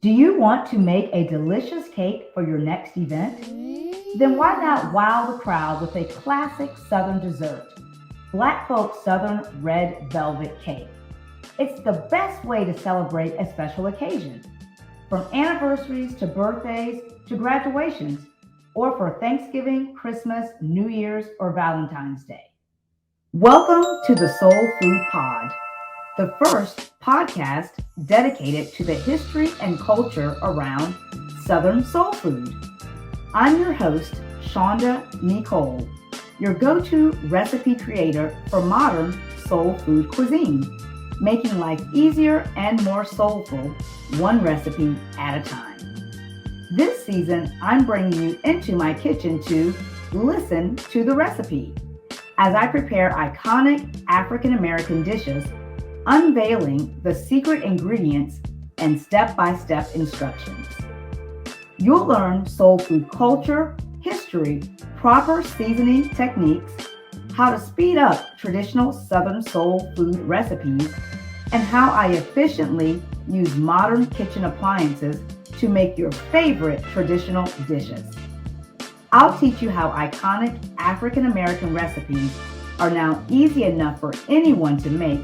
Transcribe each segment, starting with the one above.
Do you want to make a delicious cake for your next event? Then why not wow the crowd with a classic Southern dessert, Black Folk Southern Red Velvet Cake. It's the best way to celebrate a special occasion, from anniversaries to birthdays to graduations, or for Thanksgiving, Christmas, New Year's, or Valentine's Day. Welcome to the Soul Food Pod, the first podcast dedicated to the history and culture around Southern soul food. I'm your host, Shonda Nicole, your go-to recipe creator for modern soul food cuisine, making life easier and more soulful, one recipe at a time. This season, I'm bringing you into my kitchen to listen to the recipe as I prepare iconic African American dishes, unveiling the secret ingredients and step-by-step instructions. You'll learn soul food culture, history, proper seasoning techniques, how to speed up traditional Southern soul food recipes, and how I efficiently use modern kitchen appliances to make your favorite traditional dishes. I'll teach you how iconic African American recipes are now easy enough for anyone to make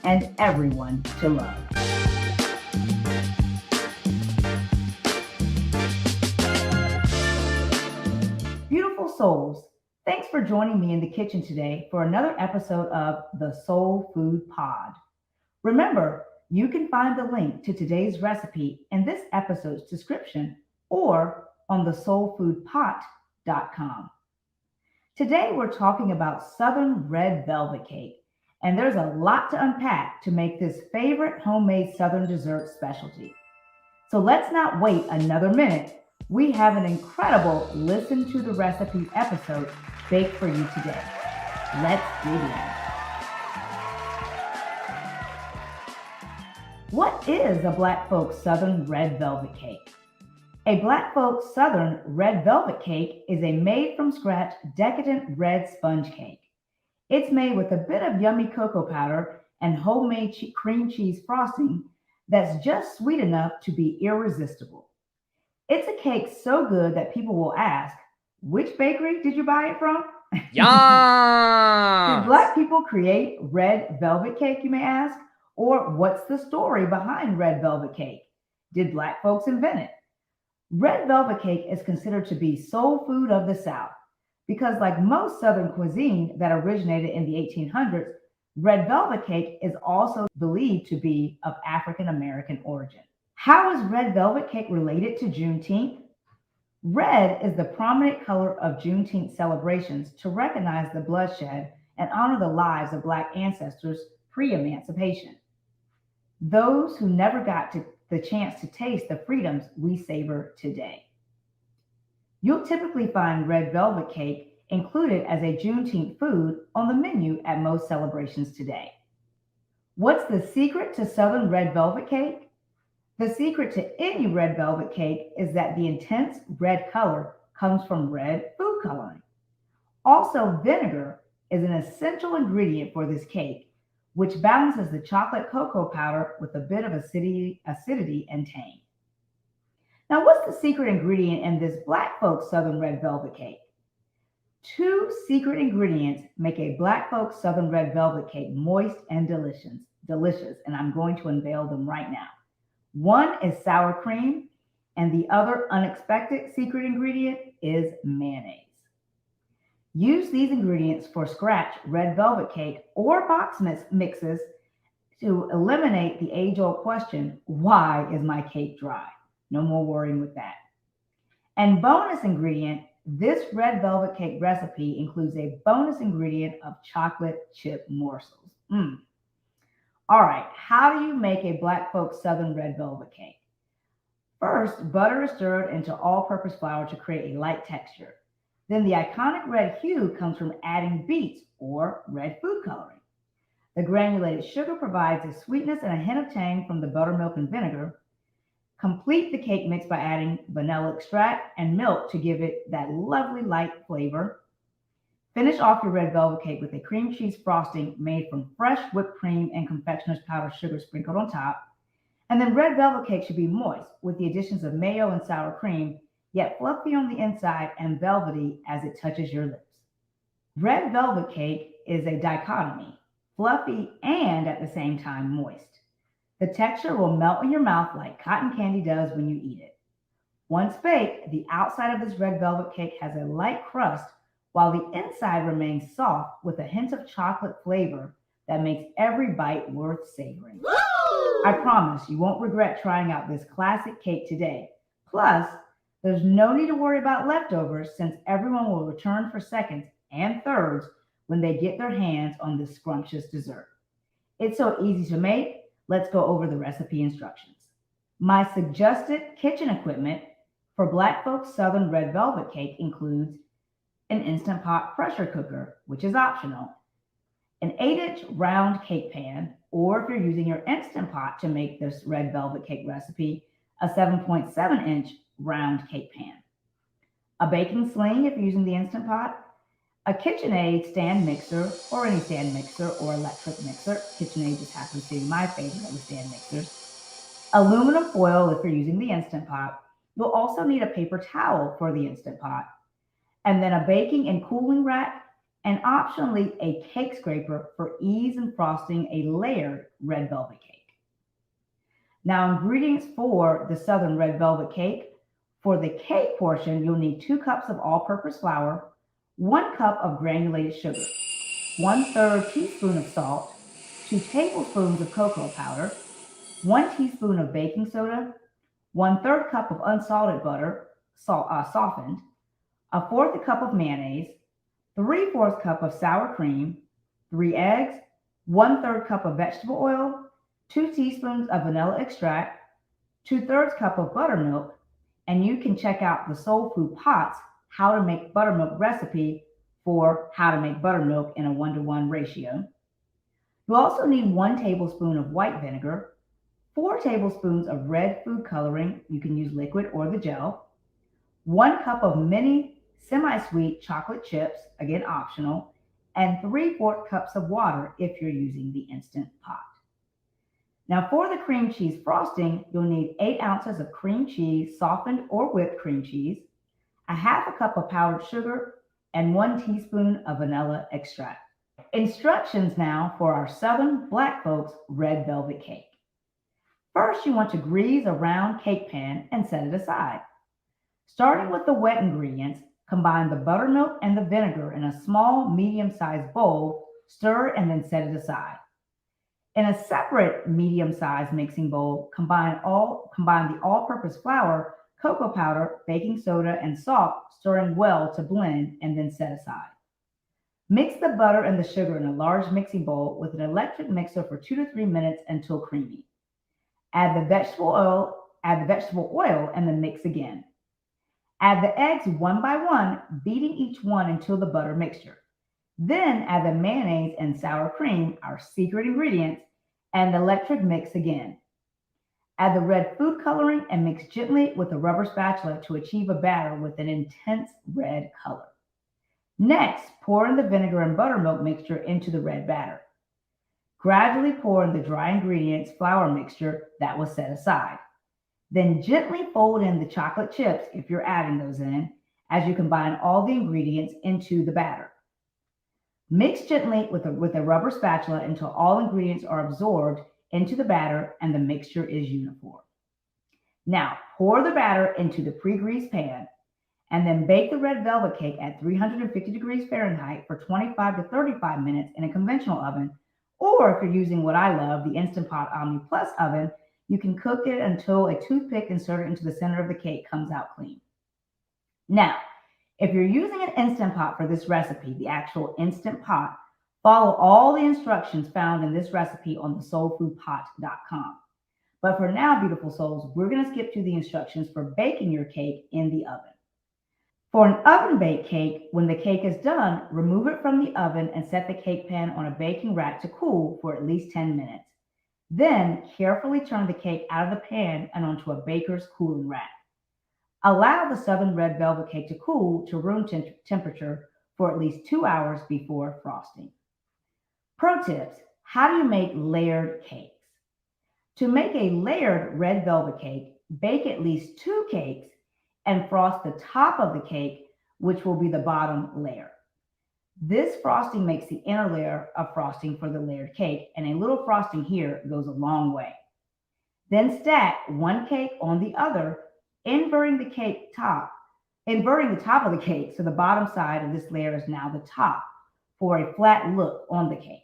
and everyone to love. Beautiful souls, thanks for joining me in the kitchen today for another episode of the Soul Food Pod. Remember, you can find the link to today's recipe in this episode's description or on thesoulfoodpot.com. Today we're talking about Southern Red Velvet Cake, and there's a lot to unpack to make this favorite homemade Southern dessert specialty. So let's not wait another minute. We have an incredible Listen to the Recipe episode baked for you today. Let's dig in. What is a Black Folk Southern Red Velvet Cake? A Black Folk Southern Red Velvet Cake is a made-from-scratch decadent red sponge cake. It's made with a bit of yummy cocoa powder and homemade cream cheese frosting that's just sweet enough to be irresistible. It's a cake so good that people will ask, which bakery did you buy it from? Yeah. Did Black people create red velvet cake, you may ask? Or what's the story behind red velvet cake? Did Black folks invent it? Red velvet cake is considered to be soul food of the South because, like most Southern cuisine that originated in the 1800s, red velvet cake is also believed to be of African American origin. How is red velvet cake related to Juneteenth? Red is the prominent color of Juneteenth celebrations to recognize the bloodshed and honor the lives of Black ancestors pre-emancipation. Those who never got the chance to taste the freedoms we savor today. You'll typically find red velvet cake included as a Juneteenth food on the menu at most celebrations today. What's the secret to Southern red velvet cake? The secret to any red velvet cake is that the intense red color comes from red food coloring. Also, vinegar is an essential ingredient for this cake, which balances the chocolate cocoa powder with a bit of acidity and tang. Now, what's the secret ingredient in this Black folk Southern red velvet cake? Two secret ingredients make a Black folk Southern red velvet cake moist and delicious, and I'm going to unveil them right now. One is sour cream, and the other unexpected secret ingredient is mayonnaise. Use these ingredients for scratch red velvet cake or box mixes to eliminate the age-old question, why is my cake dry? No more worrying with that. And bonus ingredient, this red velvet cake recipe includes a bonus ingredient of chocolate chip morsels. All right, how do you make a Black folk Southern red velvet cake? First, butter is stirred into all-purpose flour to create a light texture. Then the iconic red hue comes from adding beets or red food coloring. The granulated sugar provides a sweetness and a hint of tang from the buttermilk and vinegar. Complete the cake mix by adding vanilla extract and milk to give it that lovely light flavor. Finish off your red velvet cake with a cream cheese frosting made from fresh whipped cream and confectioner's powdered sugar sprinkled on top. And then red velvet cake should be moist with the additions of mayo and sour cream, yet fluffy on the inside and velvety as it touches your lips. Red velvet cake is a dichotomy, fluffy and at the same time moist. The texture will melt in your mouth like cotton candy does when you eat it. Once baked, the outside of this red velvet cake has a light crust while the inside remains soft with a hint of chocolate flavor that makes every bite worth savoring. I promise you won't regret trying out this classic cake today. Plus, there's no need to worry about leftovers since everyone will return for seconds and thirds when they get their hands on this scrumptious dessert. It's so easy to make. Let's go over the recipe instructions. My suggested kitchen equipment for Black folks Southern red velvet cake includes an Instant Pot pressure cooker, which is optional, an 8-inch round cake pan, or if you're using your Instant Pot to make this red velvet cake recipe, a 7.7-inch round cake pan, a baking sling if you're using the Instant Pot, a KitchenAid stand mixer or any stand mixer or electric mixer. KitchenAid just happens to be my favorite of the stand mixers. Aluminum foil if you're using the Instant Pot. You'll also need a paper towel for the Instant Pot, and then a baking and cooling rack, and optionally a cake scraper for ease in frosting a layered red velvet cake. Now, ingredients for the Southern red velvet cake. For the cake portion, you'll need 2 cups of all-purpose flour, 1 cup of granulated sugar, 1/3 teaspoon of salt, 2 tablespoons of cocoa powder, 1 teaspoon of baking soda, 1/3 cup of unsalted butter, softened, 1/4 cup of mayonnaise, 3/4 cup of sour cream, 3 eggs, 1/3 cup of vegetable oil, 2 teaspoons of vanilla extract, 2/3 cup of buttermilk, and you can check out the Soul Food Pots how to make buttermilk recipe for how to make buttermilk in a 1-to-1 ratio. You'll also need 1 tablespoon of white vinegar, 4 tablespoons of red food coloring, you can use liquid or the gel, 1 cup of mini semi-sweet chocolate chips, again optional, and 3/4 cups of water if you're using the Instant Pot. Now for the cream cheese frosting, you'll need 8 ounces of cream cheese, softened or whipped cream cheese, a 1/2 cup of powdered sugar, and 1 teaspoon of vanilla extract. Instructions now for our Southern Black folks red velvet cake. First, you want to grease a round cake pan and set it aside. Starting with the wet ingredients, combine the buttermilk and the vinegar in a small, medium-sized bowl, stir and then set it aside. In a separate medium-sized mixing bowl, combine the all-purpose flour, cocoa powder, baking soda, and salt, stirring well to blend and then set aside. Mix the butter and the sugar in a large mixing bowl with an electric mixer for 2 to 3 minutes until creamy. Add the vegetable oil and then mix again. Add the eggs one by one, beating each one until the butter mixture. Then add the mayonnaise and sour cream, our secret ingredients, and electric mix again. Add the red food coloring and mix gently with a rubber spatula to achieve a batter with an intense red color. Next, pour in the vinegar and buttermilk mixture into the red batter. Gradually pour in the dry ingredients flour mixture that was set aside. Then gently fold in the chocolate chips if you're adding those in as you combine all the ingredients into the batter. Mix gently with a rubber spatula until all ingredients are absorbed into the batter and the mixture is uniform. Now pour the batter into the pre-greased pan and then bake the red velvet cake at 350 degrees Fahrenheit for 25 to 35 minutes in a conventional oven, or if you're using what I love, the Instant Pot Omni Plus oven, you can cook it until a toothpick inserted into the center of the cake comes out clean. Now, if you're using an Instant Pot for this recipe, the actual Instant Pot, follow all the instructions found in this recipe on thesoulfoodpot.com. But for now, beautiful souls, we're going to skip to the instructions for baking your cake in the oven. For an oven-baked cake, when the cake is done, remove it from the oven and set the cake pan on a baking rack to cool for at least 10 minutes. Then carefully turn the cake out of the pan and onto a baker's cooling rack. Allow the Southern red velvet cake to cool to room temperature for at least 2 hours before frosting. Pro tips: how do you make layered cakes? To make a layered red velvet cake, bake at least 2 cakes and frost the top of the cake, which will be the bottom layer. This frosting makes the inner layer of frosting for the layered cake, and a little frosting here goes a long way. Then stack 1 cake on the other, inverting the cake top, inverting the top of the cake so the bottom side of this layer is now the top for a flat look on the cake.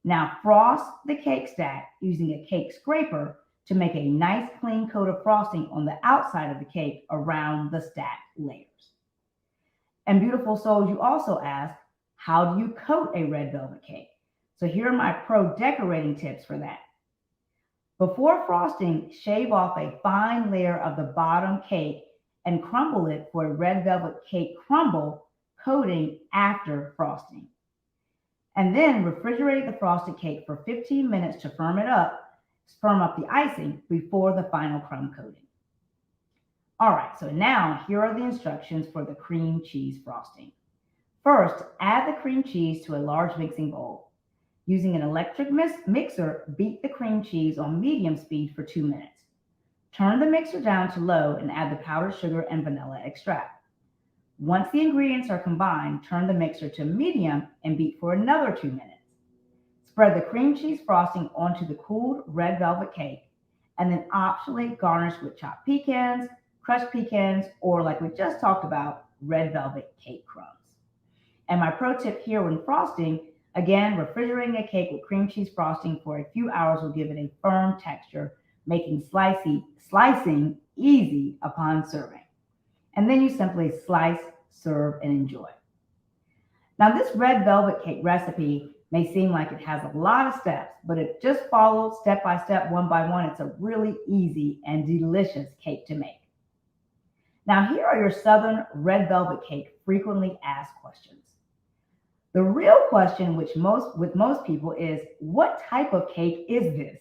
Now frost the cake stack using a cake scraper to make a nice clean coat of frosting on the outside of the cake around the stacked layers. And beautiful souls, you also ask, how do you coat a red velvet cake? So here are my pro decorating tips for that. Before frosting, shave off a fine layer of the bottom cake and crumble it for a red velvet cake crumble coating after frosting. And then refrigerate the frosted cake for 15 minutes to firm up the icing before the final crumb coating. All right, so now here are the instructions for the cream cheese frosting. First, add the cream cheese to a large mixing bowl. Using an electric mixer, beat the cream cheese on medium speed for 2 minutes. Turn the mixer down to low and add the powdered sugar and vanilla extract. Once the ingredients are combined, turn the mixer to medium and beat for another 2 minutes. Spread the cream cheese frosting onto the cooled red velvet cake, and then optionally garnish with chopped pecans, crushed pecans, or like we just talked about, red velvet cake crumbs. And my pro tip here when frosting, again, refrigerating a cake with cream cheese frosting for a few hours will give it a firm texture, making slicing easy upon serving. And then you simply slice, serve, and enjoy. Now, this red velvet cake recipe may seem like it has a lot of steps, but if just followed step by step, one by one, it's a really easy and delicious cake to make. Now, here are your Southern red velvet cake frequently asked questions. The real question, with most people, is what type of cake is this?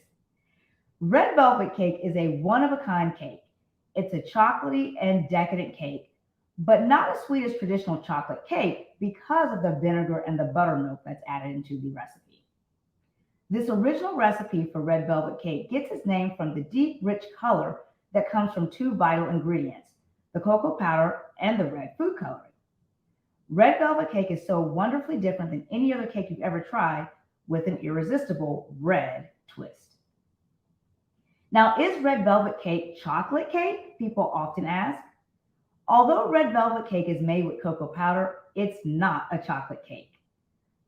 Red velvet cake is a one-of-a-kind cake. It's a chocolatey and decadent cake, but not as sweet as traditional chocolate cake because of the vinegar and the buttermilk that's added into the recipe. This original recipe for red velvet cake gets its name from the deep, rich color that comes from 2 vital ingredients, the cocoa powder and the red food coloring. Red velvet cake is so wonderfully different than any other cake you've ever tried with an irresistible red twist. Now, is red velvet cake chocolate cake? People often ask. Although red velvet cake is made with cocoa powder, it's not a chocolate cake.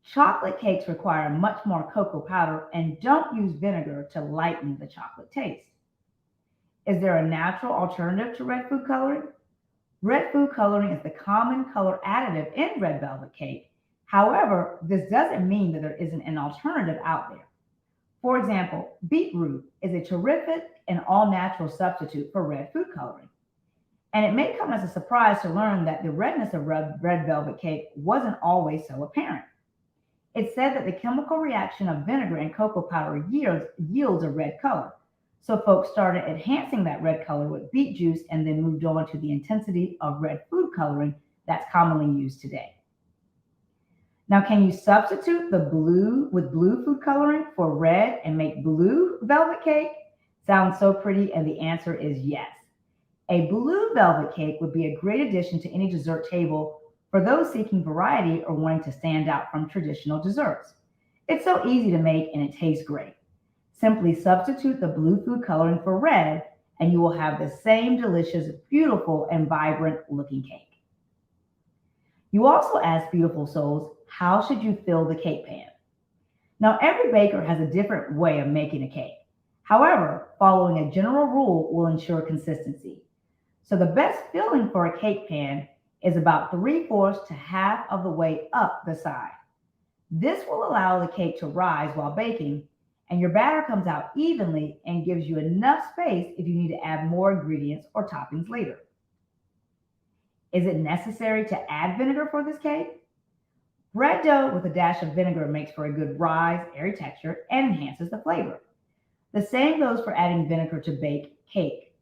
Chocolate cakes require much more cocoa powder and don't use vinegar to lighten the chocolate taste. Is there a natural alternative to red food coloring? Red food coloring is the common color additive in red velvet cake. However, this doesn't mean that there isn't an alternative out there. For example, beetroot is a terrific and all-natural substitute for red food coloring. And it may come as a surprise to learn that the redness of red velvet cake wasn't always so apparent. It's said that the chemical reaction of vinegar and cocoa powder yields a red color. So folks started enhancing that red color with beet juice and then moved on to the intensity of red food coloring that's commonly used today. Now, can you substitute the blue with blue food coloring for red and make blue velvet cake? Sounds so pretty, and the answer is yes. A blue velvet cake would be a great addition to any dessert table for those seeking variety or wanting to stand out from traditional desserts. It's so easy to make and it tastes great. Simply substitute the blue food coloring for red, and you will have the same delicious, beautiful, and vibrant looking cake. You also ask, beautiful souls, how should you fill the cake pan? Now, every baker has a different way of making a cake. However, following a general rule will ensure consistency. So the best filling for a cake pan is about 3/4 to half of the way up the side. This will allow the cake to rise while baking, and your batter comes out evenly and gives you enough space if you need to add more ingredients or toppings later. Is it necessary to add vinegar for this cake? Bread dough with a dash of vinegar makes for a good rise, airy texture, and enhances the flavor. The same goes for adding vinegar to bake cake.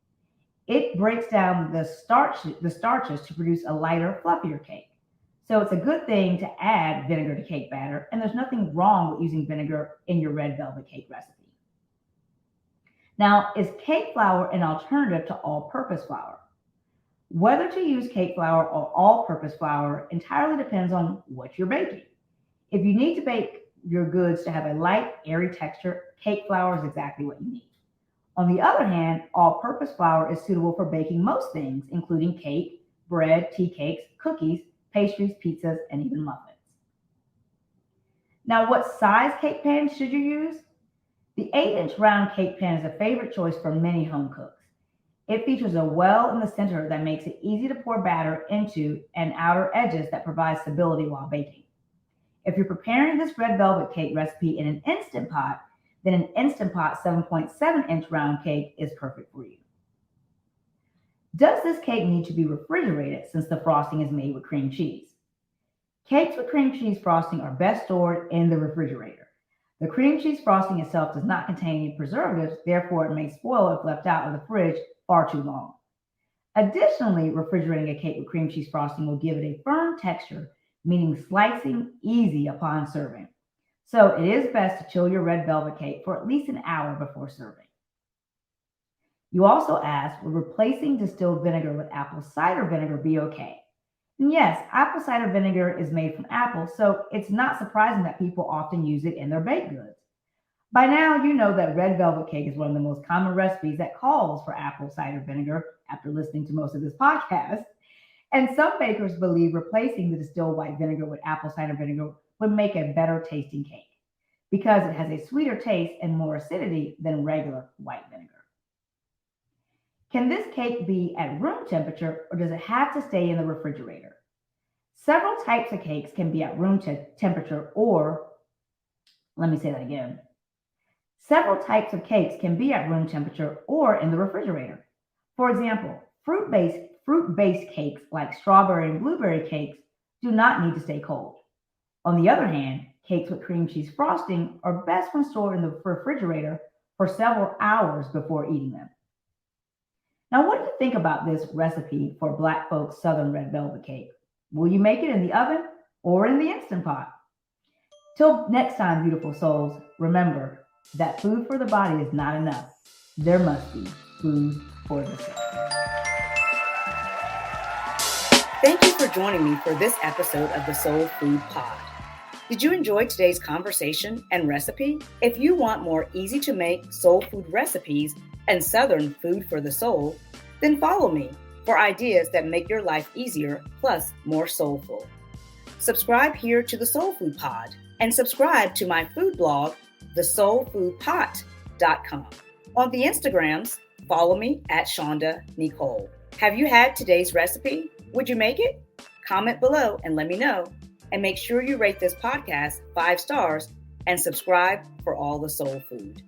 It breaks down the starches to produce a lighter, fluffier cake. So it's a good thing to add vinegar to cake batter, and there's nothing wrong with using vinegar in your red velvet cake recipe. Now, is cake flour an alternative to all-purpose flour? Whether to use cake flour or all-purpose flour entirely depends on what you're baking. If you need to bake your goods to have a light, airy texture, cake flour is exactly what you need. On the other hand, all-purpose flour is suitable for baking most things, including cake, bread, tea cakes, cookies, pastries, pizzas, and even muffins. Now, what size cake pan should you use? The 8-inch round cake pan is a favorite choice for many home cooks. It features a well in the center that makes it easy to pour batter into and outer edges that provide stability while baking. If you're preparing this red velvet cake recipe in an Instant Pot, then an Instant Pot 7.7-inch round cake is perfect for you. Does this cake need to be refrigerated since the frosting is made with cream cheese? Cakes with cream cheese frosting are best stored in the refrigerator. The cream cheese frosting itself does not contain any preservatives, therefore it may spoil if left out of the fridge far too long. Additionally, refrigerating a cake with cream cheese frosting will give it a firm texture, meaning slicing easy upon serving. So it is best to chill your red velvet cake for at least an hour before serving. You also asked, would replacing distilled vinegar with apple cider vinegar be okay? And yes, apple cider vinegar is made from apples, so it's not surprising that people often use it in their baked goods. By now, you know that red velvet cake is one of the most common recipes that calls for apple cider vinegar after listening to most of this podcast. And some bakers believe replacing the distilled white vinegar with apple cider vinegar would make a better tasting cake because it has a sweeter taste and more acidity than regular white vinegar. Can this cake be at room temperature or does it have to stay in the refrigerator? Several types of cakes can be at room temperature or, let me say that again. Several types of cakes can be at room temperature or in the refrigerator. For example, fruit-based cakes like strawberry and blueberry cakes do not need to stay cold. On the other hand, cakes with cream cheese frosting are best when stored in the refrigerator for several hours before eating them. Now, what do you think about this recipe for Black folks' Southern red velvet cake? Will you make it in the oven or in the Instant Pot? Till next time, beautiful souls, remember that food for the body is not enough. There must be food for the soul. Thank you for joining me for this episode of the Soul Food Pod. Did you enjoy today's conversation and recipe? If you want more easy to make soul food recipes and Southern food for the soul, then follow me for ideas that make your life easier plus more soulful. Subscribe here to the Soul Food Pod and subscribe to my food blog, thesoulfoodpot.com. On the Instagrams, follow me at Shonda Nicole. Have you had today's recipe? Would you make it? Comment below and let me know. And make sure you rate this podcast 5 stars and subscribe for all the soul food.